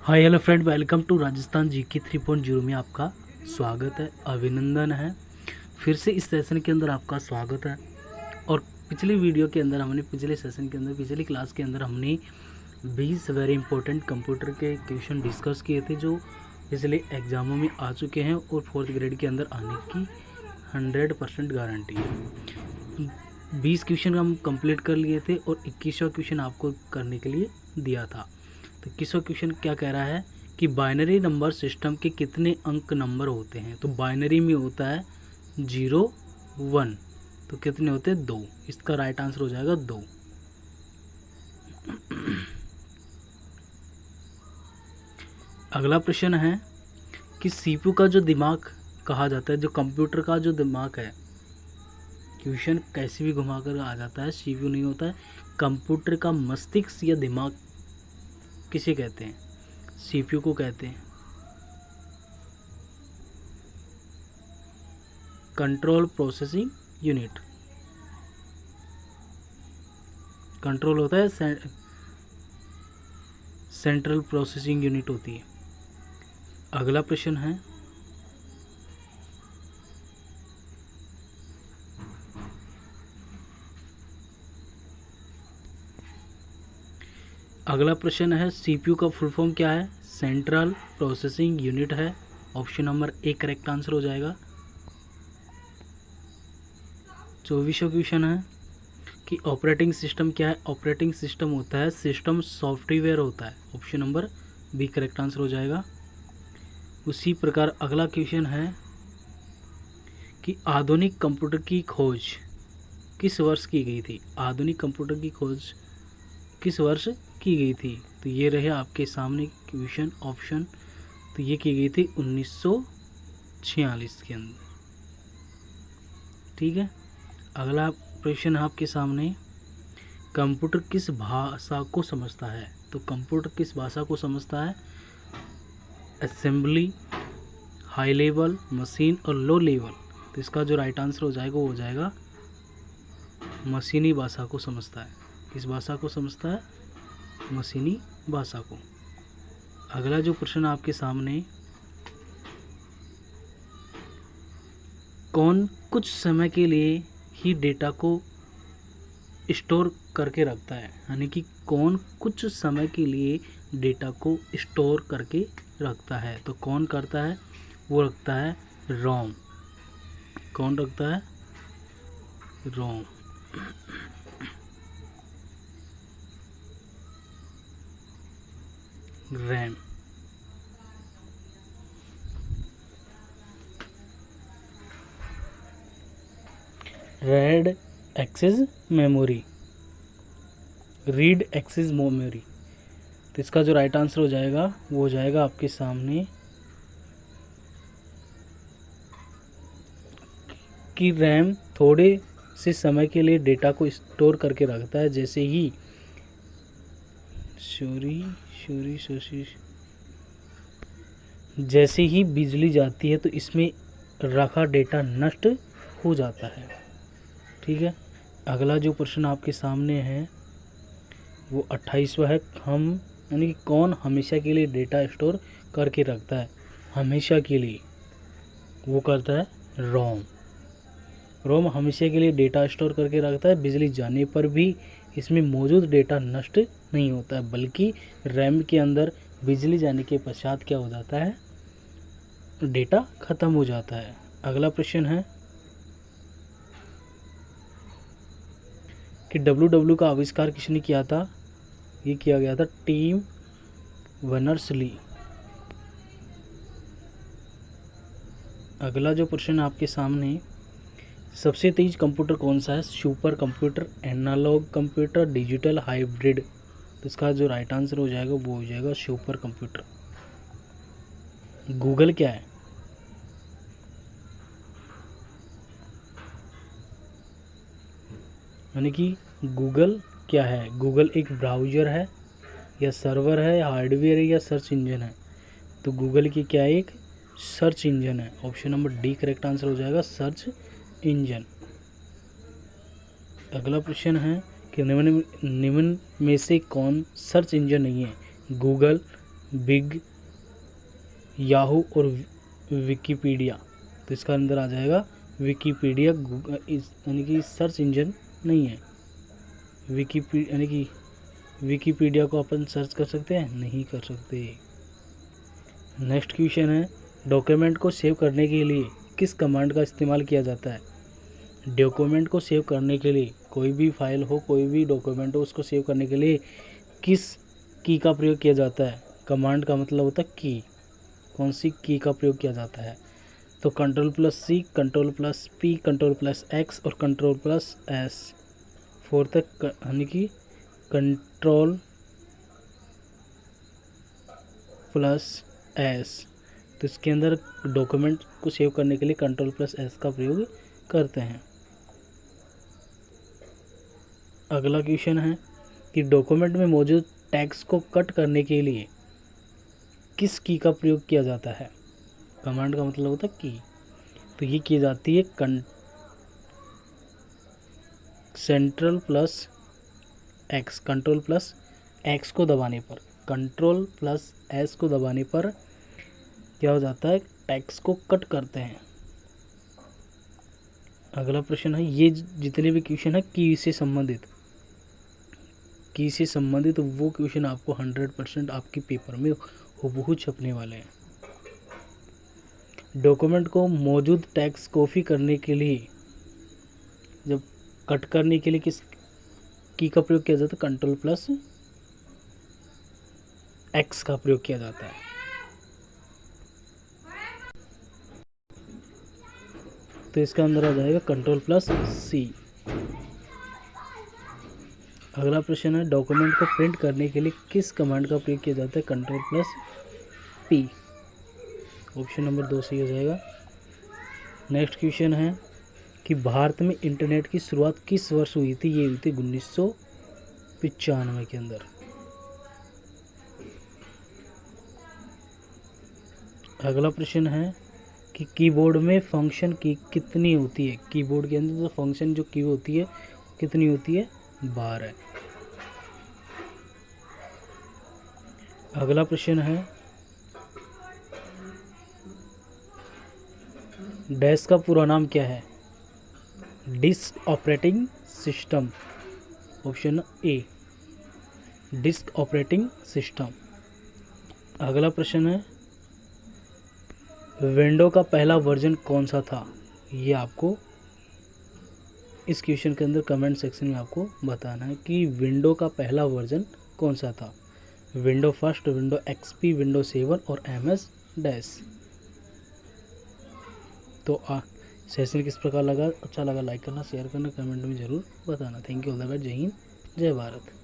Hi hello friend, welcome to Rajasthan GK 3.0 में आपका स्वागत है, अभिनंदन है। फिर से इस सेशन के अंदर आपका स्वागत है। और पिछली वीडियो के अंदर पिछली क्लास के अंदर हमने 20 वेरी इंपॉर्टेंट कंप्यूटर के क्वेश्चन डिस्कस किए थे जो पिछले एग्जामों में आ चुके हैं और 4th ग्रेड के अंदर आने की 100% गारंटी है। 20 क्वेश्चन हम कंप्लीट कर लिए थे और 21वां क्वेश्चन आपको करने के लिए दिया था। तो 21वां क्वेश्चन क्या कह रहा है कि बाइनरी नंबर सिस्टम के कितने अंक नंबर होते हैं। तो बाइनरी में होता है 0 1, तो कितने होते हैं 2। इसका राइट आंसर हो जाएगा 2। अगला प्रश्न है कि सीपीयू का जो दिमाग कहा जाता है, जो कंप्यूटर का जो दिमाग है, क्वेश्चन कैसे भी घुमाकर आ जाता है, सीपीयू नहीं होता है। कंप्यूटर का मस्तिष्क या दिमाग किसे कहते हैं? सीपीयू को कहते हैं। Control processing unit. कंट्रोल होता है सेंट्रल प्रोसेसिंग यूनिट होती है। अगला प्रश्न है सीपीयू का फुल फॉर्म क्या है? सेंट्रल प्रोसेसिंग यूनिट है। Option number A correct answer हो जाएगा। 24वां क्वेश्चन है कि ऑपरेटिंग सिस्टम क्या है? ऑपरेटिंग सिस्टम होता है सिस्टम सॉफ्टवेयर होता है। Option number B correct answer हो जाएगा। उसी प्रकार अगला क्वेश्चन है कि आधुनिक कंप्यूटर की खोज किस वर्ष की गई थी? आधुनिक कंप्यूटर की खोज किस वर्ष की गई थी? तो ये रहे आपके सामने क्वेश्चन ऑप्शन। तो ये की गई थी 1946 के अंदर। ठीक है। अगला प्रश्न है आपके सामने, कंप्यूटर किस भाषा को समझता है? तो कंप्यूटर किस भाषा को समझता है? असेंबली, हाई लेवल, मशीन और लो लेवल। तो इसका जो राइट आंसर हो जाएगा वो हो जाएगा मशीनी भाषा को समझता है। किस भाषा को समझता है? मशीनी भाषा को। अगला जो प्रश्न आपके सामने, कौन कुछ समय के लिए ही डेटा को स्टोर करके रखता है? यानी कि कौन कुछ समय के लिए डेटा को स्टोर करके रखता है? तो कौन करता है? वो रखता है रोम। कौन रखता है? ROM. RAM. Read access memory. Read access memory. तो इसका जो राइट आंसर हो जाएगा वो हो जाएगा आपके सामने कि रैम थोड़े से समय के लिए डेटा को स्टोर करके रखता है। जैसे ही जैसे ही बिजली जाती है तो इसमें रखा डेटा नष्ट हो जाता है। ठीक है। अगला जो प्रश्न आपके सामने है वो 28वां है। हम यानी कि कौन हमेशा के लिए डेटा स्टोर करके रखता है? हमेशा के लिए वो करता है रोम। रोम हमेशा के लिए डेटा स्टोर करके रखता है। बिजली जाने पर भी इसमें मौजूद डेटा नष्ट नहीं होता है, बल्कि रैम के अंदर बिजली जाने के पश्चात क्या हो जाता है? डेटा खत्म हो जाता है। अगला प्रश्न है कि डब्ल्यू का आविष्कार किसने किया था? ये किया गया था टिम बर्नर्स-ली। अगला जो प्रश्न आपके सामने, सबसे तेज कंप्यूटर कौन सा है? Super computer, analog computer, digital, hybrid. तो इसका जो राइट आंसर हो जाएगा वो हो जाएगा सुपर कंप्यूटर। गूगल क्या है? यानी कि गूगल क्या है? गूगल एक ब्राउज़र है या सर्वर है, हार्डवेयर है या सर्च इंजन है? तो गूगल की क्या है? एक सर्च इंजन है। Option number D correct answer हो जाएगा, सर्च इंजन। अगला प्रश्न है कि निम्न में से कौन सर्च इंजन नहीं है? गूगल, बिग, याहू और विकीपीडिया। तो इसका अंदर आ जाएगा विकीपीडिया। यानी कि सर्च इंजन नहीं है। यानी कि विकीपीडिया को अपन सर्च कर सकते हैं? नहीं कर सकते। नेक्स्ट क्वेश्चन है, डॉक्यूमेंट को सेव करने के लिए किस कमांड का इस्तेमाल किया जाता है? डॉक्यूमेंट को सेव करने के लिए, कोई भी फाइल हो, कोई भी डॉक्यूमेंट हो, उसको सेव करने के लिए किस की का प्रयोग किया जाता है? कमांड का मतलब होता है की। कौन सी की का प्रयोग किया जाता है? तो Ctrl+C, Ctrl+P, Ctrl+X और Ctrl+S। फोर्थ यानी कि Ctrl+S। तो इसके अंदर डॉक्यूमेंट को सेव करने के लिए Ctrl+S का प्रयोग करते हैं। अगला क्वेश्चन है कि डॉक्यूमेंट में मौजूद टेक्स्ट को कट करने के लिए किस की का प्रयोग किया जाता है? कमांड का मतलब होता है की। तो ये की जाती है Ctrl+X को दबाने पर। Ctrl+S को दबाने पर क्या हो जाता है? टेक्स्ट को कट करते हैं। अगला प्रश्न है, ये जितने भी क्वेश्चन है की से संबंधित वो क्वेश्चन आपको 100% आपके पेपर में हूबहू छपने वाले हैं। डॉक्यूमेंट को मौजूद टेक्स्ट कॉपी करने के लिए, जब कट करने के लिए किस की का प्रयोग किया जाता है? Ctrl+X का प्रयोग किया जाता है। तो इसका अंदर आ जाएगा Ctrl+C। अगला प्रश्न है, डॉक्यूमेंट को प्रिंट करने के लिए किस कमांड का प्रयोग किया जाता है? Ctrl+P। ऑप्शन नंबर 2 सही हो जाएगा। नेक्स्ट क्वेश्चन है कि भारत में इंटरनेट की शुरुआत किस वर्ष हुई थी? ये हुई थी 1995 के अंदर। अगला प्रश्न है कि कीबोर्ड में फंक्शन की कितनी होती है? कीबोर्ड के अंदर जो फंक्शन जो की होती है कितनी होती है? 12। अगला प्रश्न है, डैश का पूरा नाम क्या है? Disk operating system. Option A, disk operating system. अगला प्रश्न है, विंडो का पहला वर्जन कौन सा था? ये आपको इस क्वेश्चन के अंदर कमेंट सेक्शन में आपको बताना है कि विंडो का पहला वर्जन कौन सा था। Window first, window XP, window 7 और MS डैश। तो सेशन किस प्रकार लगा? अच्छा लगा लाइक करना, शेयर करना, कमेंट में ज़रूर बताना। Thank you, all the best. जय हिंद, जय भारत।